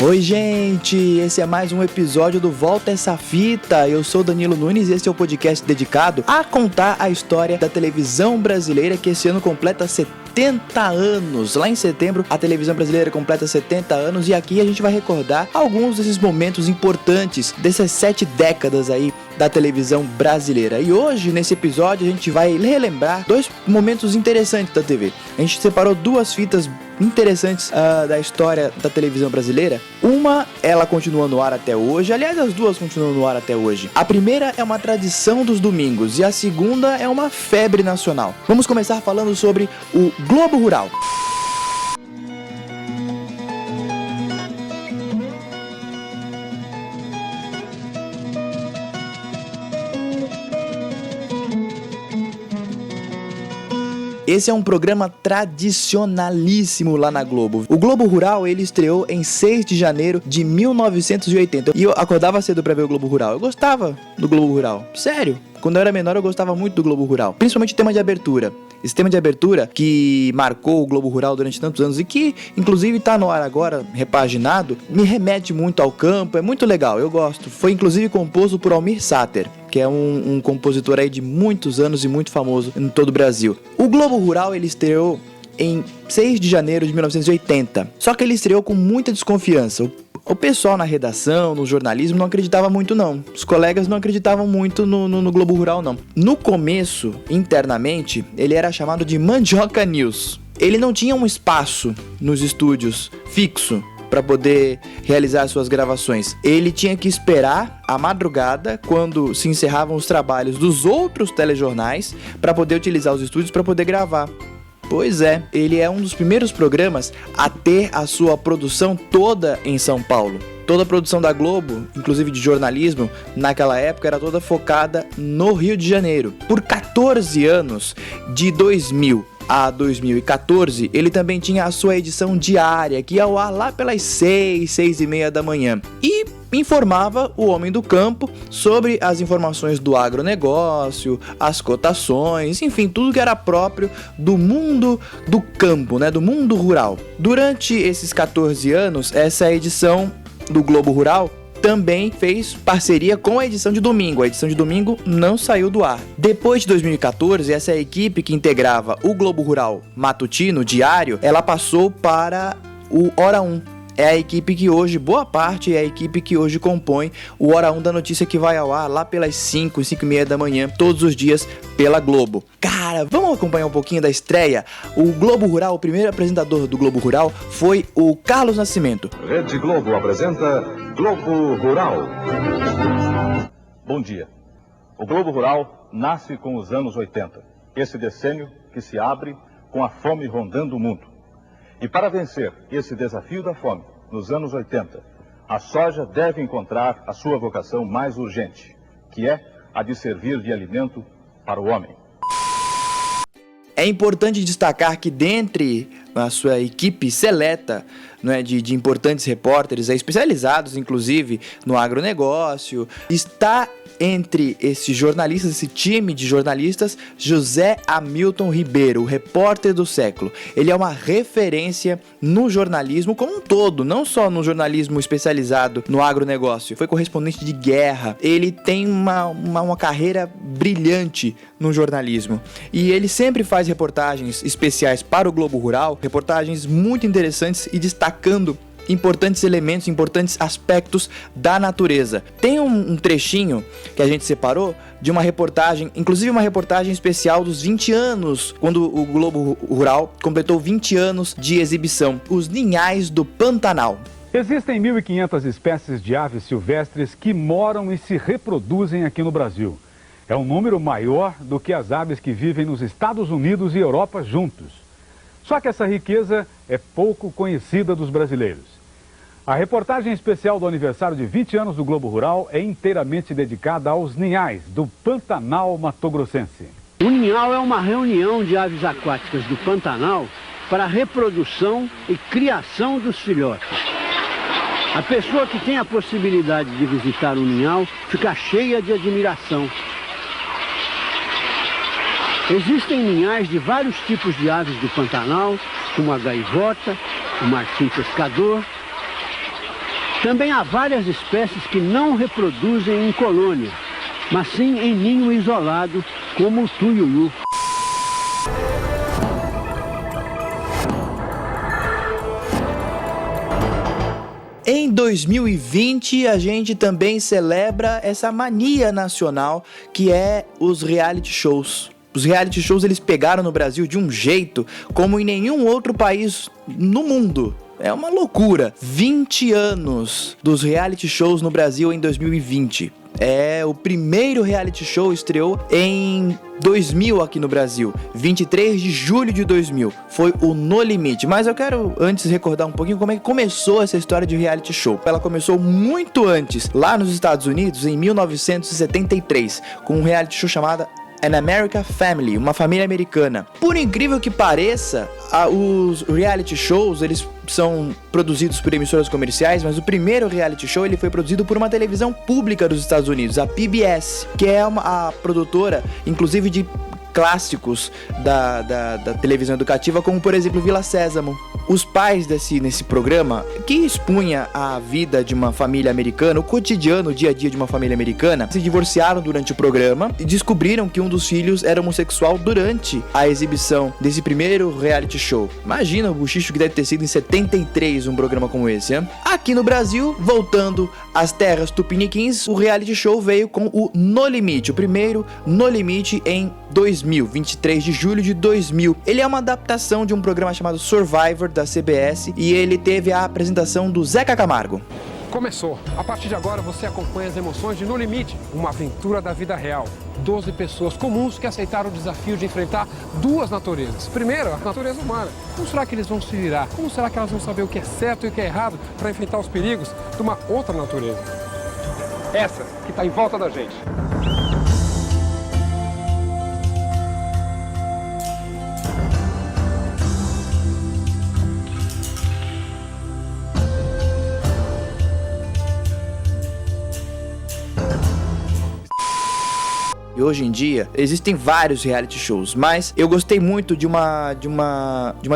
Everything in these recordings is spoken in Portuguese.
Oi gente, esse é mais um episódio do Volta Essa Fita. Eu sou Danilo Nunes e esse é o podcast dedicado a contar a história da televisão brasileira que esse ano completa 70 anos. Lá em setembro, a televisão brasileira completa 70 anos e aqui a gente vai recordar alguns desses momentos importantes dessas 7 décadas aí da televisão brasileira. E hoje, nesse episódio, a gente vai relembrar 2 momentos interessantes da TV. A gente separou 2 fitas interessantes da história da televisão brasileira. Uma, ela continua no ar até hoje. Aliás, as 2 continuam no ar até hoje. A primeira é uma tradição dos domingos e a segunda é uma febre nacional. Vamos começar falando sobre o Globo Rural. Esse é um programa tradicionalíssimo lá na Globo. O Globo Rural, ele estreou em 6 de janeiro de 1980. E eu acordava cedo pra ver o Globo Rural. Eu gostava do Globo Rural. Sério. Quando eu era menor, eu gostava muito do Globo Rural. Principalmente o tema de abertura. Esse tema de abertura que marcou o Globo Rural durante tantos anos e que, inclusive, tá no ar agora, repaginado, me remete muito ao campo. É muito legal, eu gosto. Foi, inclusive, composto por Almir Sater, que é um compositor aí de muitos anos e muito famoso em todo o Brasil. O Globo Rural, ele estreou em 6 de janeiro de 1980. Só que ele estreou com muita desconfiança. O pessoal na redação, no jornalismo, não acreditava muito não. Os colegas não acreditavam muito no Globo Rural não. No começo, internamente, ele era chamado de Mandioca News. Ele não tinha um espaço nos estúdios fixo para poder realizar suas gravações. Ele tinha que esperar a madrugada, quando se encerravam os trabalhos dos outros telejornais, para poder utilizar os estúdios para poder gravar. Pois é, ele é um dos primeiros programas a ter a sua produção toda em São Paulo. Toda a produção da Globo, inclusive de jornalismo, naquela época era toda focada no Rio de Janeiro. Por 14 anos, de 2000 a 2014, ele também tinha a sua edição diária, que ia ao ar lá pelas 6h30 da manhã. E informava o homem do campo sobre as informações do agronegócio, as cotações, enfim, tudo que era próprio do mundo do campo, né, do mundo rural. Durante esses 14 anos, essa edição do Globo Rural também fez parceria com a edição de domingo. A edição de domingo não saiu do ar. Depois de 2014, essa equipe que integrava o Globo Rural matutino, diário, ela passou para o Hora 1. É a equipe que hoje, boa parte, é a equipe que hoje compõe o Hora 1 da notícia, que vai ao ar lá pelas 5h30 da manhã, todos os dias pela Globo. Cara, vamos acompanhar um pouquinho da estreia? O Globo Rural, o primeiro apresentador do Globo Rural foi o Carlos Nascimento. Rede Globo apresenta Globo Rural. Bom dia. O Globo Rural nasce com os anos 80. Esse decênio que se abre com a fome rondando o mundo. E para vencer esse desafio da fome, nos anos 80, a soja deve encontrar a sua vocação mais urgente, que é a de servir de alimento para o homem. É importante destacar que dentre a sua equipe seleta, né, de importantes repórteres especializados, inclusive, no agronegócio, está entre esses jornalistas, esse time de jornalistas, José Hamilton Ribeiro, o repórter do século. Ele é uma referência no jornalismo como um todo, não só no jornalismo especializado no agronegócio. Foi correspondente de guerra, ele tem uma carreira brilhante no jornalismo. E ele sempre faz reportagens especiais para o Globo Rural, reportagens muito interessantes e destacando importantes elementos, importantes aspectos da natureza. Tem um trechinho que a gente separou de uma reportagem, inclusive uma reportagem especial dos 20 anos, quando o Globo Rural completou 20 anos de exibição, os ninhais do Pantanal. Existem 1.500 espécies de aves silvestres que moram e se reproduzem aqui no Brasil. É um número maior do que as aves que vivem nos Estados Unidos e Europa juntos. Só que essa riqueza é pouco conhecida dos brasileiros. A reportagem especial do aniversário de 20 anos do Globo Rural é inteiramente dedicada aos ninhais do Pantanal matogrossense. O ninhal é uma reunião de aves aquáticas do Pantanal para a reprodução e criação dos filhotes. A pessoa que tem a possibilidade de visitar o ninhal fica cheia de admiração. Existem ninhais de vários tipos de aves do Pantanal, como a gaivota, o martim pescador, Também há várias espécies que não reproduzem em colônia, mas sim em ninho isolado, como o tuiuiu. Em 2020, a gente também celebra essa mania nacional que é os reality shows. Os reality shows eles pegaram no Brasil de um jeito como em nenhum outro país no mundo. É uma loucura. 20 anos dos reality shows no Brasil em 2020. O primeiro reality show estreou em 2000 aqui no Brasil, 23 de julho de 2000, foi o No Limite. Mas eu quero antes recordar um pouquinho como é que começou essa história de reality show. Ela começou muito antes, lá nos Estados Unidos, em 1973, com um reality show chamado An American Family, uma família americana. Por incrível que pareça, os reality shows, eles são produzidos por emissoras comerciais, mas o primeiro reality show ele foi produzido por uma televisão pública dos Estados Unidos, a PBS, que é a produtora, inclusive, de clássicos da televisão educativa, como por exemplo Vila Sésamo. Os pais nesse programa, que expunha a vida de uma família americana, o cotidiano, o dia a dia de uma família americana, se divorciaram durante o programa e descobriram que um dos filhos era homossexual durante a exibição desse primeiro reality show. Imagina o buchicho que deve ter sido em 73 um programa como esse, hein? Aqui no Brasil, voltando às terras tupiniquins, o reality show veio com o No Limite, o primeiro No Limite em 2000, 23 de julho de 2000. Ele é uma adaptação de um programa chamado Survivor da CBS e ele teve a apresentação do Zeca Camargo. Começou. A partir de agora você acompanha as emoções de No Limite, uma aventura da vida real. 12 pessoas comuns que aceitaram o desafio de enfrentar duas naturezas. Primeiro, a natureza humana. Como será que eles vão se virar? Como será que elas vão saber o que é certo e o que é errado para enfrentar os perigos de uma outra natureza? Essa que está em volta da gente. E hoje em dia, existem vários reality shows, mas eu gostei muito de uma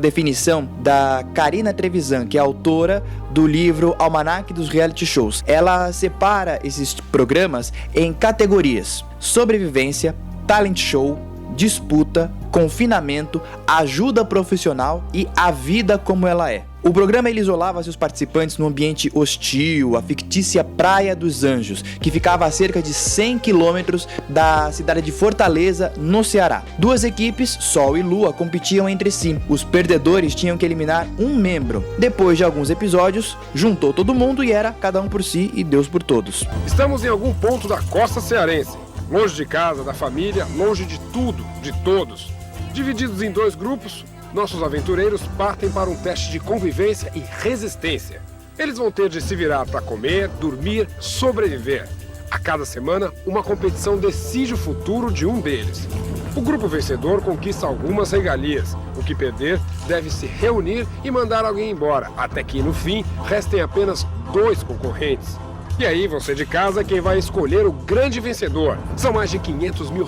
definição da Karina Trevisan, que é autora do livro Almanac dos Reality Shows. Ela separa esses programas em categorias: sobrevivência, talent show, disputa, confinamento, ajuda profissional e a vida como ela é. O programa ele isolava seus participantes num ambiente hostil, a fictícia Praia dos Anjos, que ficava a cerca de 100 quilômetros da cidade de Fortaleza, no Ceará. Duas equipes, Sol e Lua, competiam entre si. Os perdedores tinham que eliminar um membro. Depois de alguns episódios, juntou todo mundo e era cada um por si e Deus por todos. Estamos em algum ponto da costa cearense, longe de casa, da família, longe de tudo, de todos. Divididos em dois grupos, nossos aventureiros partem para um teste de convivência e resistência. Eles vão ter de se virar para comer, dormir, sobreviver. A cada semana, uma competição decide o futuro de um deles. O grupo vencedor conquista algumas regalias. O que perder deve se reunir e mandar alguém embora, até que, no fim, restem apenas 2 concorrentes. E aí, você de casa é quem vai escolher o grande vencedor. São mais de R$500 mil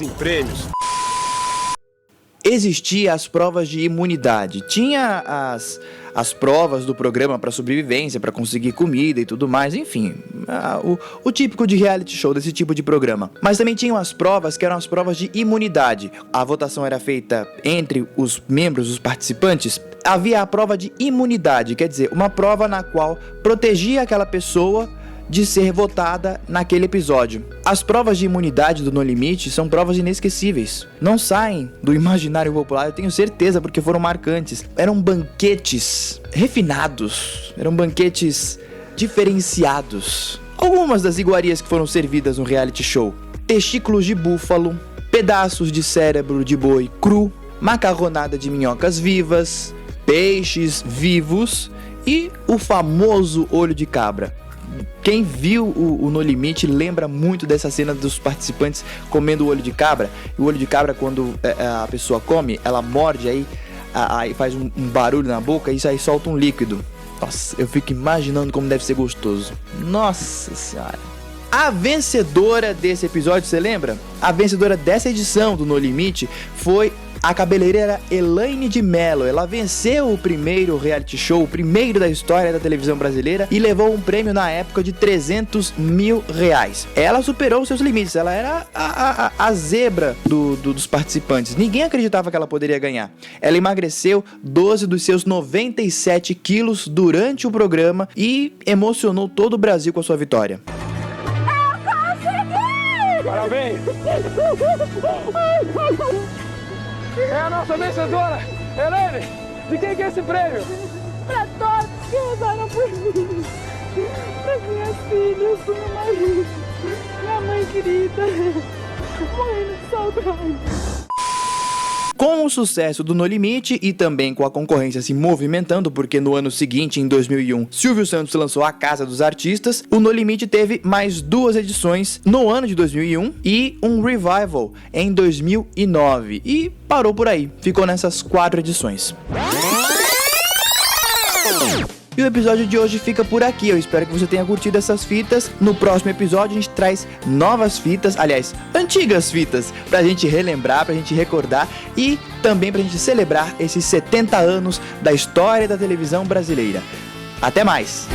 em prêmios. Existiam as provas de imunidade. Tinha as provas do programa para sobrevivência, para conseguir comida e tudo mais, enfim, o típico de reality show desse tipo de programa. Mas também tinham as provas que eram as provas de imunidade. A votação era feita entre os membros, os participantes. Havia a prova de imunidade, quer dizer, uma prova na qual protegia aquela pessoa de ser votada naquele episódio. As provas de imunidade do No Limite são provas inesquecíveis. Não saem do imaginário popular, eu tenho certeza, porque foram marcantes. Eram banquetes refinados, eram banquetes diferenciados. Algumas das iguarias que foram servidas no reality show: testículos de búfalo, pedaços de cérebro de boi cru, macarronada de minhocas vivas, peixes vivos e o famoso olho de cabra. Quem viu o No Limite lembra muito dessa cena dos participantes comendo o olho de cabra. E o olho de cabra, quando a pessoa come, ela morde, aí faz um barulho na boca e isso aí solta um líquido. Nossa, eu fico imaginando como deve ser gostoso. Nossa senhora. A vencedora desse episódio, você lembra? A vencedora dessa edição do No Limite foi A cabeleireira Elaine de Mello, ela venceu o primeiro reality show, o primeiro da história da televisão brasileira, e levou um prêmio na época de R$300 mil. Ela superou seus limites, ela era a zebra dos participantes. Ninguém acreditava que ela poderia ganhar. Ela emagreceu 12 dos seus 97 quilos durante o programa e emocionou todo o Brasil com a sua vitória. Parabéns! É a nossa vencedora! Elaine, de quem que é esse prêmio? Pra todos que rezaram por mim. Pras minhas filhas, pro meu marido, minha mãe querida, morrendo de saudade. Com o sucesso do No Limite e também com a concorrência se movimentando, porque no ano seguinte, em 2001, Silvio Santos lançou A Casa dos Artistas, o No Limite teve mais 2 edições no ano de 2001 e um revival em 2009. E parou por aí, ficou nessas 4 edições. E o episódio de hoje fica por aqui. Eu espero que você tenha curtido essas fitas. No próximo episódio a gente traz novas fitas, aliás, antigas fitas, pra gente relembrar, pra gente recordar e também pra gente celebrar esses 70 anos da história da televisão brasileira. Até mais!